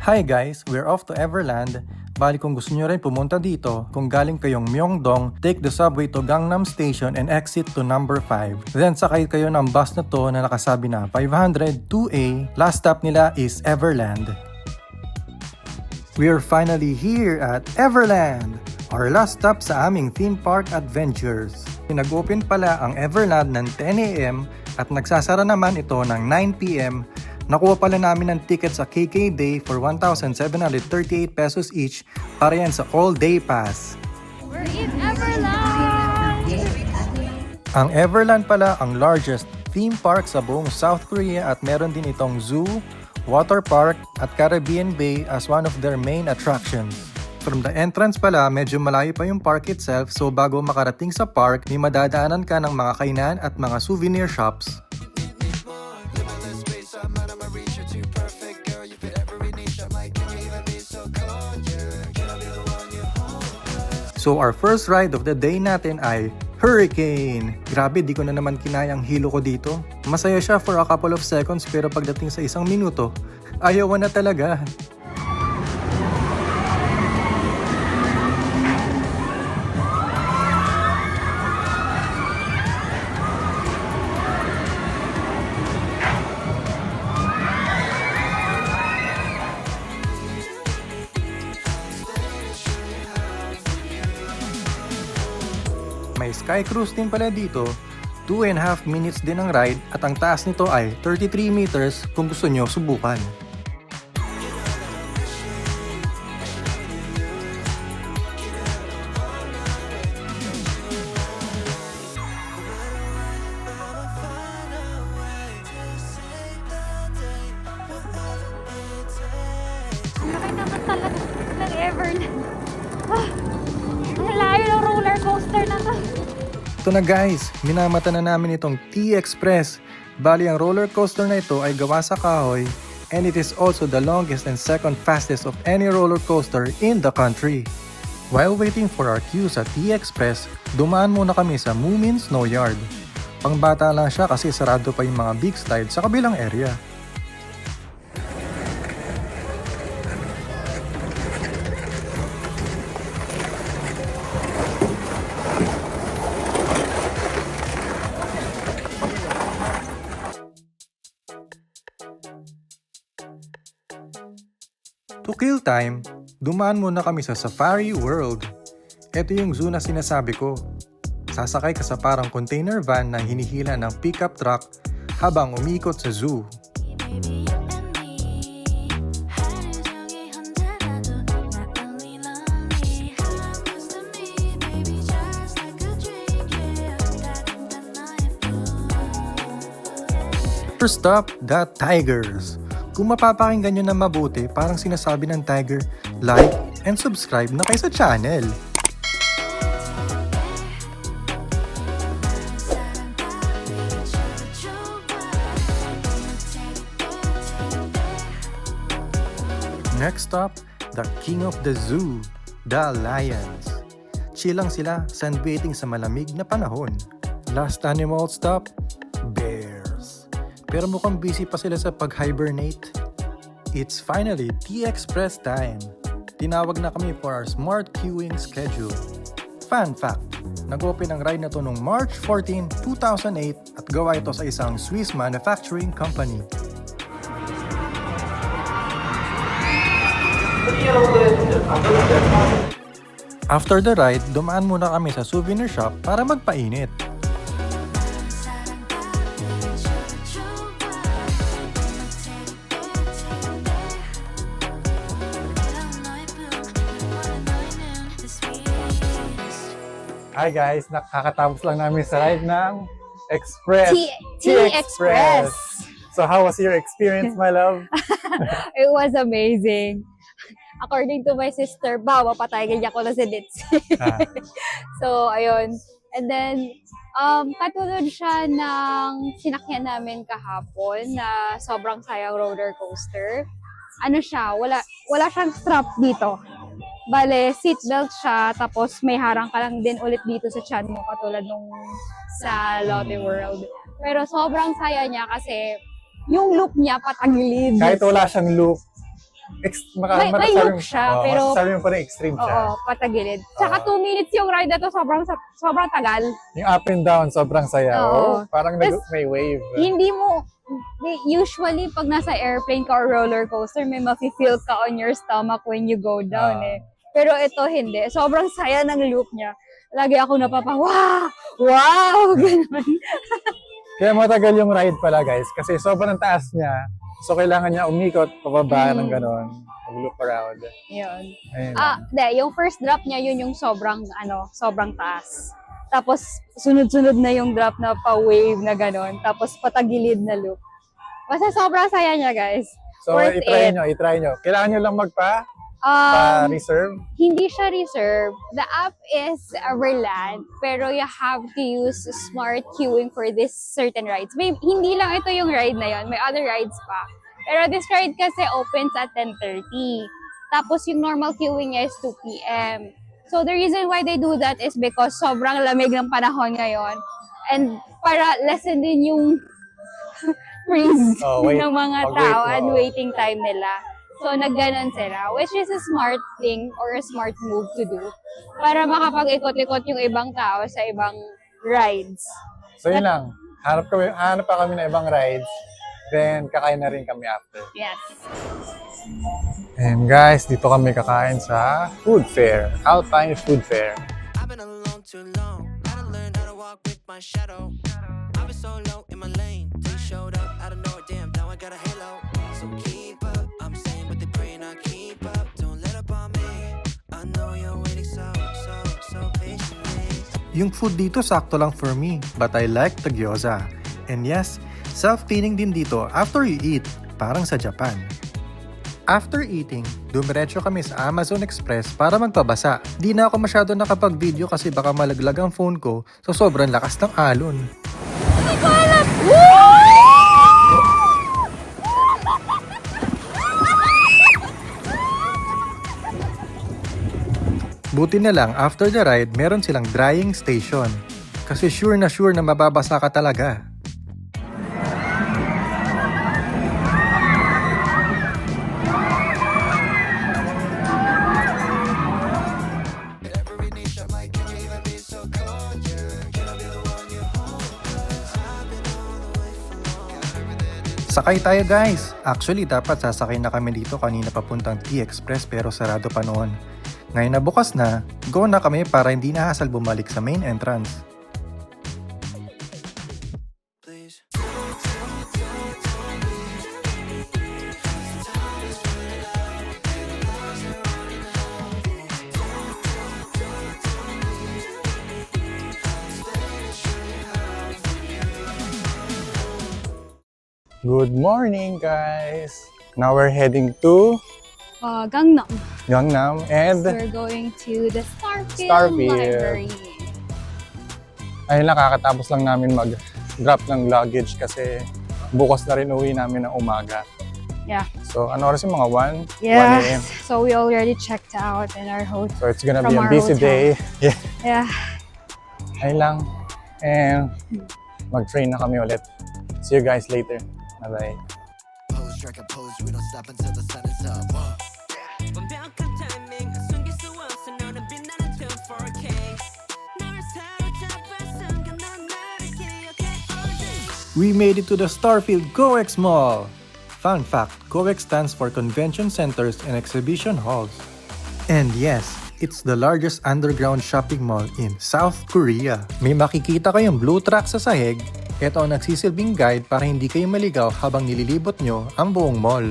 Hi guys, we're off to Everland. Bali kung gusto nyo rin pumunta dito, kung galing kayong Myeongdong, take the subway to Gangnam Station and exit to number 5. Then sakay kayo ng bus na to na nakasabi na 500 2A. Last stop nila is Everland. We're finally here at Everland! Our last stop sa aming theme park adventures. Nag-open pala ang Everland ng 10 AM at nagsasara naman ito ng 9 PM. Nakuha pala namin ng ticket sa KK Day for 1,738 pesos each para yan sa all-day pass. We're in Everland! Ang Everland pala ang largest theme park sa buong South Korea at meron din itong zoo, water park at Caribbean Bay as one of their main attractions. From the entrance pala, medyo malayo pa yung park itself, so bago makarating sa park, may madadaanan ka ng mga kainan at mga souvenir shops. So our first ride of the day natin ay Hurricane! Grabe, di ko na naman kinayang hilo ko dito. Masaya siya for a couple of seconds pero pagdating sa isang minuto, ayaw na talaga. May sky cruise din pala dito, 2.5 minutes din ang ride at ang taas nito ay 33 meters kung gusto nyo subukan. Laki naman talaga ng Everland. Ang layo ng roller coaster na to. Ito na guys, minamata na namin itong T-Express. Bali ang roller coaster na ito ay gawa sa kahoy and it is also the longest and second fastest of any roller coaster in the country. While waiting for our queue sa T-Express, dumaan muna kami sa Moomin Snow Yard. Pangbata lang siya kasi sarado pa yung mga big slide sa kabilang area. To kill time, dumaan muna kami sa Safari World. Ito yung zoo na sinasabi ko. Sasakay ka sa parang container van na hinihila ng pickup truck habang umiikot sa zoo. First stop, the Tigers. Kung mapapakinggan nyo na mabuti, parang sinasabi ng tiger, like and subscribe na kayo sa channel. Next stop, the king of the zoo, the lions. Chill lang sila, sunbathing sa malamig na panahon. Last animal stop, bears. Pero mukhang busy pa sila sa pag-hibernate. It's finally T-Express time. Tinawag na kami for our smart queuing schedule. Fun fact, nag-open ang ride na to noong March 14, 2008 at gawa ito sa isang Swiss manufacturing company. After the ride, dumaan muna kami sa souvenir shop para magpainit. Hi guys, nakakatapos lang namin sa ride ng Express. T-Express. So how was your experience, my love? It was amazing. According to my sister, bawa patay ganyan ko na si Ditz. So, ayun. And then, katulad siya ng sinakyan namin kahapon na sobrang sayang roller coaster. Ano siya, wala siyang strap dito. Bale, seatbelt siya, tapos may harang ka lang din ulit dito sa tiyan mo, katulad nung sa Lotte World. Pero sobrang saya niya kasi yung loop niya patagilid. Kahit wala siyang loop, May loop siya, pero masasabi mo pa rin extreme siya. oo, patagilid. Tsaka 2 minutes yung ride na to, sobrang tagal. Yung up and down, sobrang saya. Oo. Parang may wave. Hindi mo, usually pag nasa airplane ka or roller coaster, may mafe-feel ka on your stomach when you go down eh. Pero ito hindi. Sobrang saya ng loop niya. Lagi ako wow! Wow! Ganun. Kaya matagal yung ride pala guys, kasi sobrang taas niya. So kailangan niya umikot, pababa ng gano'n, mag-loop around. Yun. Ayun. Yung first drop niya, yun yung sobrang taas. Tapos, sunod-sunod na yung drop na pa-wave na gano'n. Tapos, patagilid na loop. Basta sobrang saya niya, guys. So, Worth itry it. nyo. Kailangan nyo lang pa-reserve. Hindi siya reserve. The app is Everland, pero you have to use smart queuing for this certain rides. Hindi lang ito yung ride na yon, may other rides pa. Pero this ride kasi opens at 10:30. Tapos yung normal queuing niya is 2 p.m. So the reason why they do that is because sobrang lamig ng panahon ngayon. And para lessen din yung freeze ng mga tao and waiting time nila. So, nagganon sila, which is a smart thing or a smart move to do para makapag-ikot-ikot yung ibang tao sa ibang rides. So, yun lang. Hanap pa kami ng ibang rides. Then, kakain na rin kami after. Yes. And guys, dito kami kakain sa food fair. Alpine Food Fair. I've been alone too long. Gotta learn how to walk with my shadow. I've been so low in my lane. They showed up out of nowhere. Damn, now I got a halo. So keep up. I'm saying what they pray not keep up. Don't let up on me. I know you're waiting so patiently. Yung food dito sakto lang for me, but I like the gyoza. And yes, self-cleaning din dito after you eat, parang sa Japan. After eating, dumiretso kami sa Amazon Express para magpabasa. Di na ako masyado nakapag-video kasi baka malaglag ang phone ko so sobrang lakas ng alon. Buti na lang, after the ride, meron silang drying station. Kasi sure na mababasa ka talaga. Sakay tayo guys! Actually, dapat sasakay na kami dito kanina papuntang T-Express pero sarado pa noon. Ngayon na bukas na, go na kami para hindi na hassle bumalik sa main entrance. Please. Good morning guys! Now we're heading to Gangnam. Gangnam and We're going to the Starfield Starfield. Library. ayun lang, kakatapos lang namin mag-drop ng luggage kasi bukas na rin uwi namin ng umaga. Yeah. So ano oras yung mga 1? 1 Yes. a.m. So we already checked out in our hotel. So it's gonna From be a our busy hotel. day. Yeah. Yeah. Ayun lang. And mag-train na kami ulit. See you guys later. Bye-bye. Pose, strike a pose. We don't stop until the sun is up. 완벽한 타이밍 숨길 수 없어 너는 빛나는 4K 널 사로잡아 순간 난 나를 기억해 all day. We made it to the Starfield COEX Mall! Fun fact, COEX stands for Convention Centers and Exhibition Halls. And yes, it's the largest underground shopping mall in South Korea. May makikita kayong blue truck sa sahig. Ito ang nagsisilbing guide para hindi kayo maligaw habang nililibot nyo ang buong mall.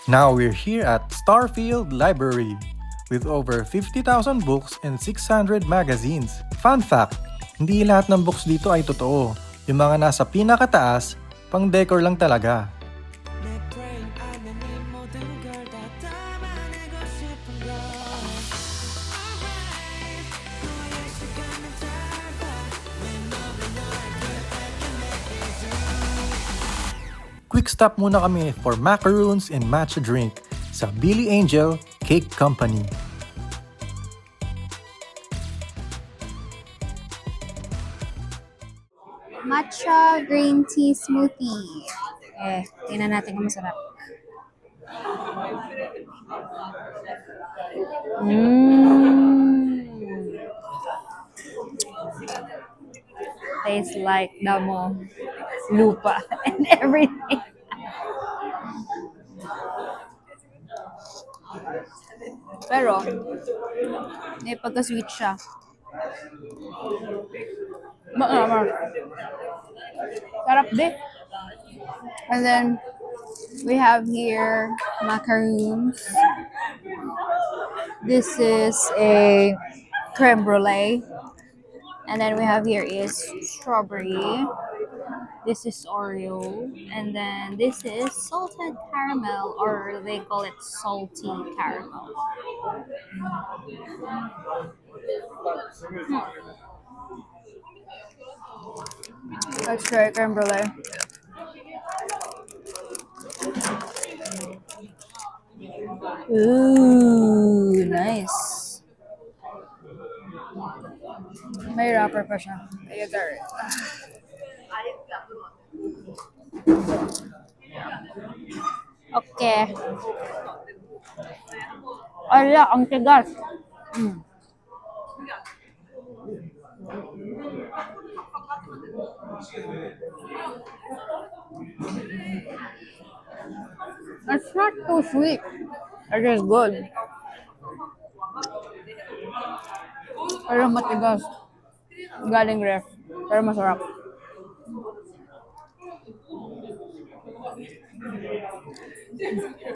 Now we're here at Starfield Library with over 50,000 books and 600 magazines. Fun fact, hindi lahat ng books dito ay totoo. Yung mga nasa pinakataas, pang decor lang talaga. Quick stop muna kami for macaroons and matcha drink sa Billy Angel Cake Company. Matcha green tea smoothie. Tingnan natin kung masarap. Tastes like damo, lupa, and everything. Pero, may pagka-sweet siya. Sarap din. And then, we have here macaroons. This is a creme brulee. And then we have here is strawberry. This is Oreo. And then this is salted caramel, or they call it salty caramel. Let's try creme brulee. Ooh, nice. May wrapper pa siya. Kaya gari. Okay. Ala, ang tigas. It's not too sweet. It is good. Pero matigas. Galing ref. Pero masarap.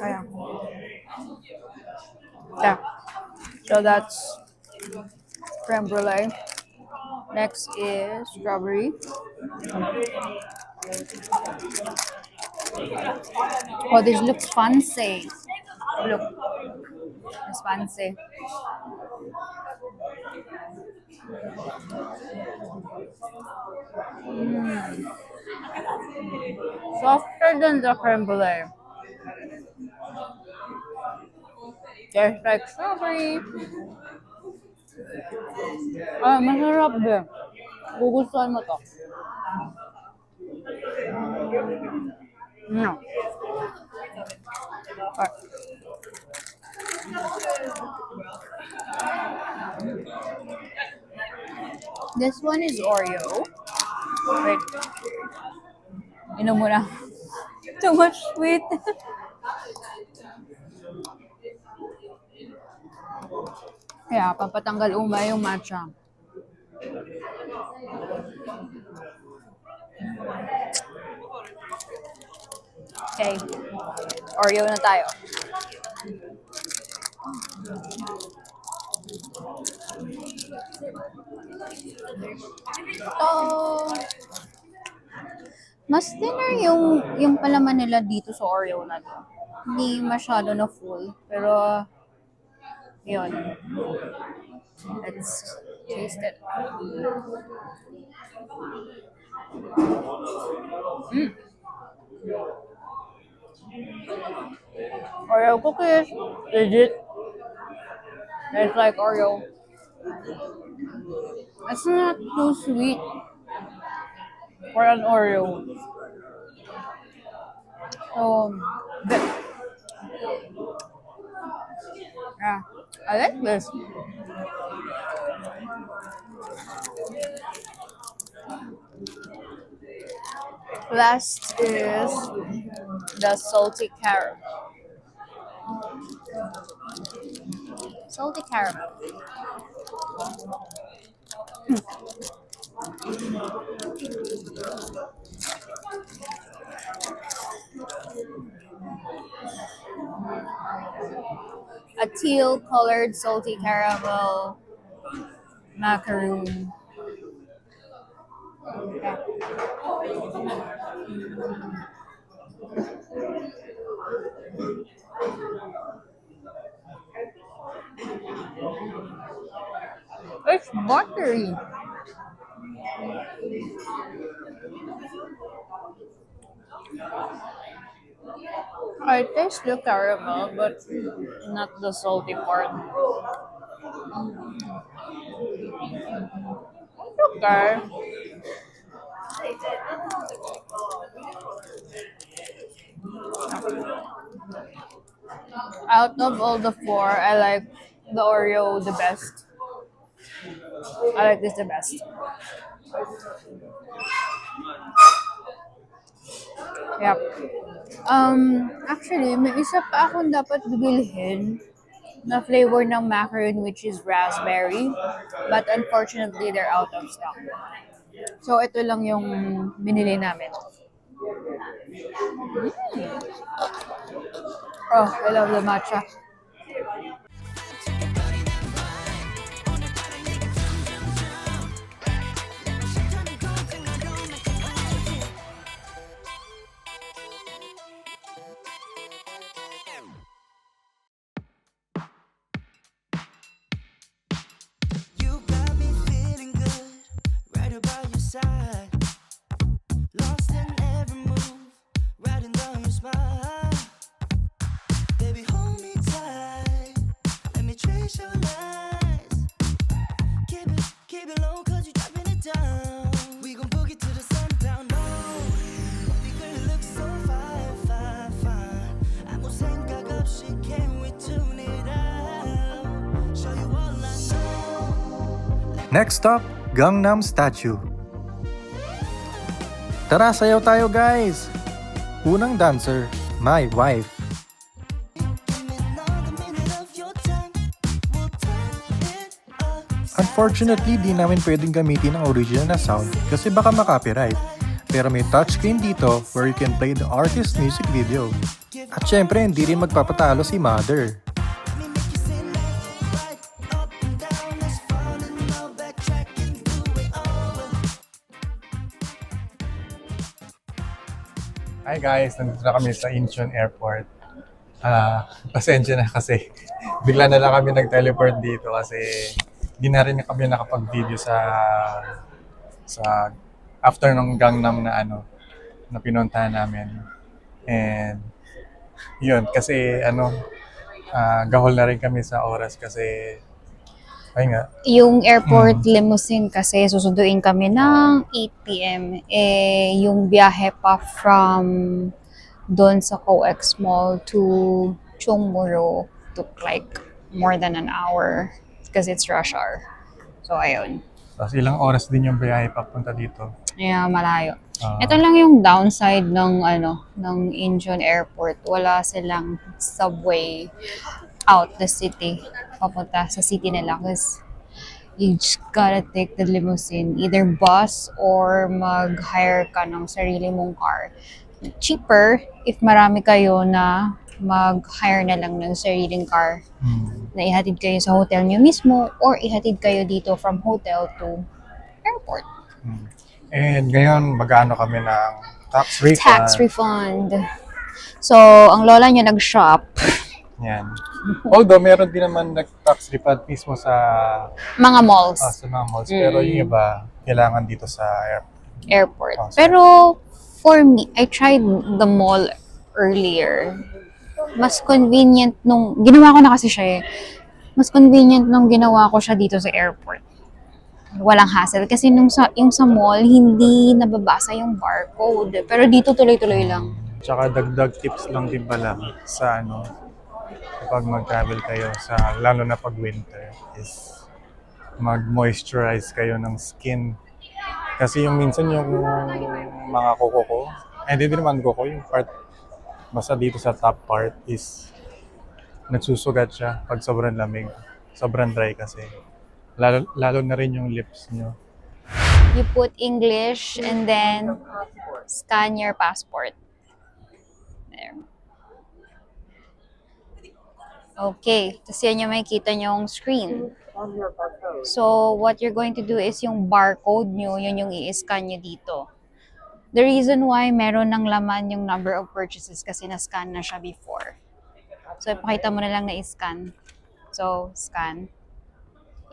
Ayan. Yeah. So that's creme brulee. Next is strawberry. Oh, this looks fancy. Look. It's fancy. Softer than the creme brulee. There's like strawberry. Masarap din. Gugustuhan mo to. No. Okay. This one is Oreo. Wait. Inom mo na. Too much sweet. Kaya, papatanggal umay yung matcha. Okay. Oreo na tayo. Mas thinner yung palaman nila dito sa Oreo na to. Hindi masyado na full, pero yun. Let's taste it. Oreo cookies, legit. It's like Oreo. It's not too sweet for an Oreo. So, but yeah, I like this. Last is the salty caramel. Salty caramel. A teal colored salty caramel macaroon. Okay. It's buttery. I taste the caramel, but not the salty part. Okay. Out of all the four, I like the Oreo the best. I like this the best. Yep. Actually, may isa pa akong dapat bibilhin na flavor ng macaron which is raspberry. But unfortunately, they're out of stock. So, ito lang yung binili namin. Oh, I love the matcha. You got me feeling good, right about your side. Lost in every move, riding down your smile. Baby, hold me tight, let me trace your lies. Keep it low, cause you dropping it down. We gon' boogie to the sundown, no. We could look so fine, fine, fine. I'm gonna 생각 없이 can we tune it out? Show you all I know. Next stop, Gangnam Statue. Tara, sayaw tayo guys! Unang dancer, my wife. Give me another minute of your time. We'll turn it up. Unfortunately, di namin pwedeng gamitin ang original na sound kasi baka makopyright. Pero may touchscreen dito where you can play the artist's music video. At syempre, hindi rin magpapatalo si Mother. Let me make you say left, right, up and down. Let's fall in love, backtrack and do it over. Hi guys, nandito na kami sa Incheon Airport. Pasensya na kasi bigla na lang kami nag-teleport dito kasi di na rin kami nakapag-video sa after ng Gangnam na na pinuntahan namin. And yun, kasi gahol na rin kami sa oras kasi ay nga, Yung airport limousine kasi susunduin kami ng 8 p.m. Yung biyahe pa from doon sa COEX Mall to Chungmuro took like more than an hour because it's rush hour. So, ayun. tapos ilang oras din yung biyahe papunta dito. Yeah, malayo. Ah, Ito lang yung downside ng Incheon Airport. Wala silang subway out the city. Papunta sa city nila kasi you just gotta take the limousine. Either bus or mag-hire ka ng sarili mong car. Cheaper if marami kayo na mag-hire na lang ng sariling car na ihatid kayo sa hotel nyo mismo or ihatid kayo dito from hotel to airport. And ngayon, mag-ano kami ng tax refund. Tax refund. So, ang lola nyo nag-shop. Yan. Although, meron din naman nag-tax refund mismo sa Mga malls. sa mga malls. Pero yung iba, kailangan dito sa Airport. Oh, sorry. Pero, for me, I tried the mall earlier. Mas convenient ginawa ko na kasi siya eh. Mas convenient nung ginawa ko siya dito sa airport. Walang hassle. Kasi yung sa mall, hindi nababasa yung barcode. Pero dito tuloy-tuloy lang. Tsaka dagdag tips lang din pala sa kapag mag-travel kayo lalo na pag winter is mag-moisturize kayo ng skin. Kasi yung minsan yung mga kuko ko, hindi din naman kuko, yung part basta dito sa top part is nagsusugat siya pag sobrang lamig. Sobrang dry kasi. Lalo na rin yung lips nyo. You put English and then scan your passport. There. Okay. Tapos yan yung makikita nyong screen. So, what you're going to do is yung barcode nyo, yun yung i-scan nyo dito. The reason why meron ng laman yung number of purchases kasi na-scan na siya before. So, ipakita mo na lang na i-scan. So, scan.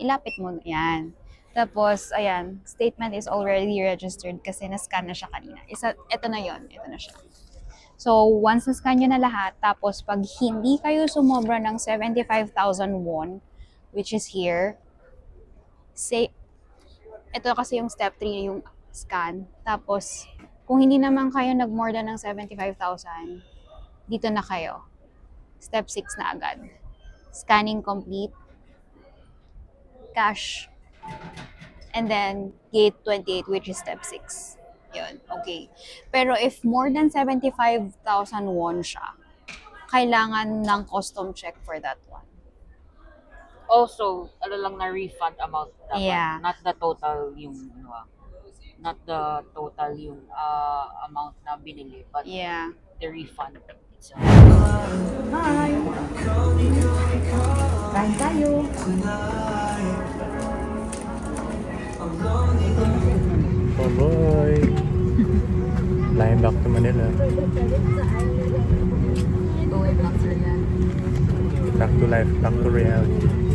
Ilapit mo. Yan. Tapos, ayan, statement is already registered kasi na-scan na siya kanina. Ito na yon. Ito na siya. So, once na-scan nyo na lahat, tapos pag hindi kayo sumobra ng 75,000 won, which is here, say, ito kasi yung step 3 yung scan. Tapos, kung hindi naman kayo nag-more than ng 75,000, dito na kayo. Step 6 na agad. Scanning complete. Cash. And then, gate 28, which is step 6. Yun, okay. Pero if more than 75,000 won siya, kailangan ng custom check for that one. Also, ano lang na refund amount dapat. Yeah. Not the total yung not the total yung amount na binili, but Yeah. the refund itself. Hi! Kain tayo! Bye-bye! Flying back to Manila. Going back to yan. Back to life, back to reality.